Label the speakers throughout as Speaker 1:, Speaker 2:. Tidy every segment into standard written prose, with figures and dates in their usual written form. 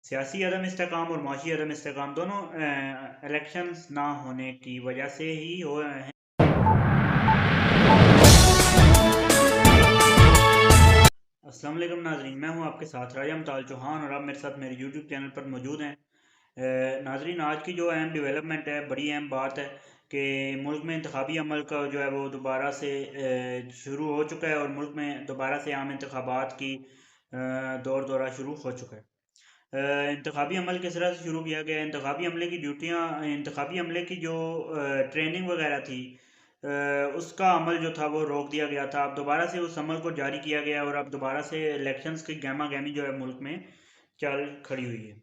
Speaker 1: सियासी अदम इस्तेकाम और मुआशी अदम इस्तेकाम दोनों इलेक्शंस ना होने की वजह से ही हो रहे हैं। अस्सलाम वालेकुम नाजरीन, मैं हूं आपके साथ राजा मताल चौहान और आप मेरे साथ मेरे यूट्यूब चैनल पर मौजूद हैं। नाजरीन, आज की जो अहम डेवलपमेंट है, बड़ी अहम बात है कि मुल्क में इंतखाबी अमल का जो है वो दोबारा से शुरू हो चुका है और मुल्क में दोबारा से आम इंतखाबात की दौर दौरा शुरू हो चुका है। इंतखाबी अमल किस तरह से शुरू किया गया है? इंतखाबी अमले की ड्यूटियाँ, इंतखाबी अमले की जो ट्रेनिंग वगैरह थी, उसका अमल जो था वो रोक दिया गया था। अब दोबारा से उस अमल को जारी किया गया और अब दोबारा से इलेक्शंस की गहमा गहमी जो है मुल्क में चल खड़ी हुई है।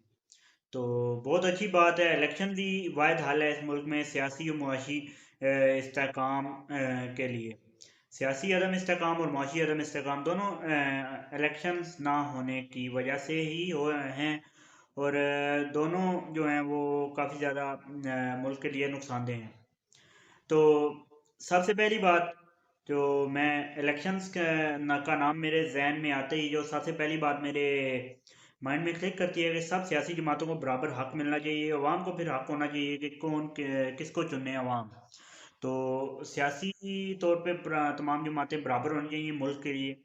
Speaker 1: तो बहुत अच्छी बात है। इलेक्शन भी वाहिद हल है इस मुल्क में सियासी और मुआशी इस्तेकाम के लिए। सियासी अदम इस्तेकाम और मुआशी अदम इस्तेकाम दोनों इलेक्शंस ना होने की वजह से ही हो रहे हैं और दोनों जो हैं वो काफ़ी ज़्यादा मुल्क के लिए नुकसानदेह हैं। तो सबसे पहली बात, जो मैं इलेक्शंस का नाम मेरे जहन में आते ही जो सबसे पहली बात मेरे माइंड में क्लिक करती है कि सब सियासी जमातों को बराबर हक मिलना चाहिए। अवाम को फिर हक होना चाहिए कि किसको चुने अवाम। तो सियासी तौर पे तमाम जमातें बराबर होनी चाहिए मुल्क के लिए।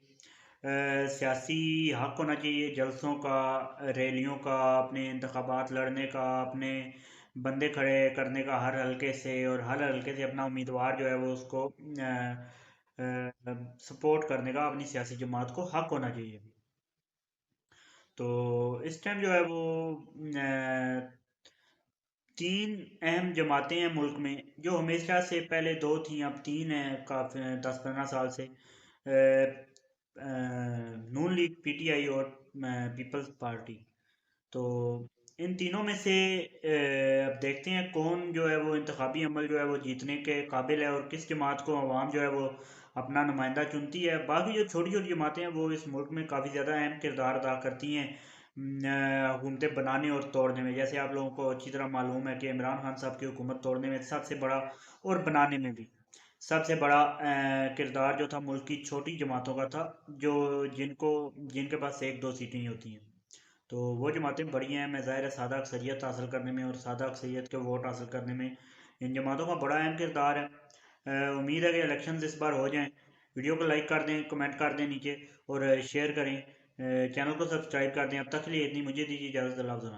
Speaker 1: सियासी हक होना चाहिए जलसों का, रैलियों का, अपने इंतखाबात लड़ने का, अपने बंदे खड़े करने का हर हलके से, और हर हलके से अपना उम्मीदवार जो है वो उसको सपोर्ट करने का अपनी सियासी जमात को हक होना चाहिए। तो इस टाइम जो है वो तीन अहम जमातें हैं मुल्क में, जो हमेशा से पहले दो थी, अब तीन हैं काफ़ी 10-15 साल से। नून लीग, पीटीआई और पीपल्स पार्टी। तो इन तीनों में से अब देखते हैं कौन जो है वो इंतखाबी अमल जो है वो जीतने के काबिल है और किस जमात को अवाम जो है वो अपना नुमाइंदा चुनती है। बाकी जो छोटी छोटी जमातें हैं वो इस मुल्क में काफ़ी ज़्यादा अहम किरदार अदा करती हैं हुकूमतें बनाने और तोड़ने में। जैसे आप लोगों को अच्छी तरह मालूम है कि इमरान खान साहब की हुकूमत तोड़ने में सबसे बड़ा, और बनाने में भी सबसे बड़ा किरदार जो था मुल्क की छोटी जमातों का था, जो जिनके पास एक दो सीटें ही होती हैं। तो वो जमातें बड़ी हैं, मैं ज़ाहिर है सादा अक्सरियत हासिल करने में और सादा अक्सरियत के वोट हासिल करने में इन जमातों का बड़ा अहम किरदार है। उम्मीद है कि इलेक्शन इस बार हो जाएं। वीडियो को लाइक कर दें, कमेंट कर दें नीचे, और शेयर करें। चैनल को सब्सक्राइब कर दें। अब तक के लिए इतनी, मुझे दीजिए इजाज़त। अल्लाह हाफ़िज़।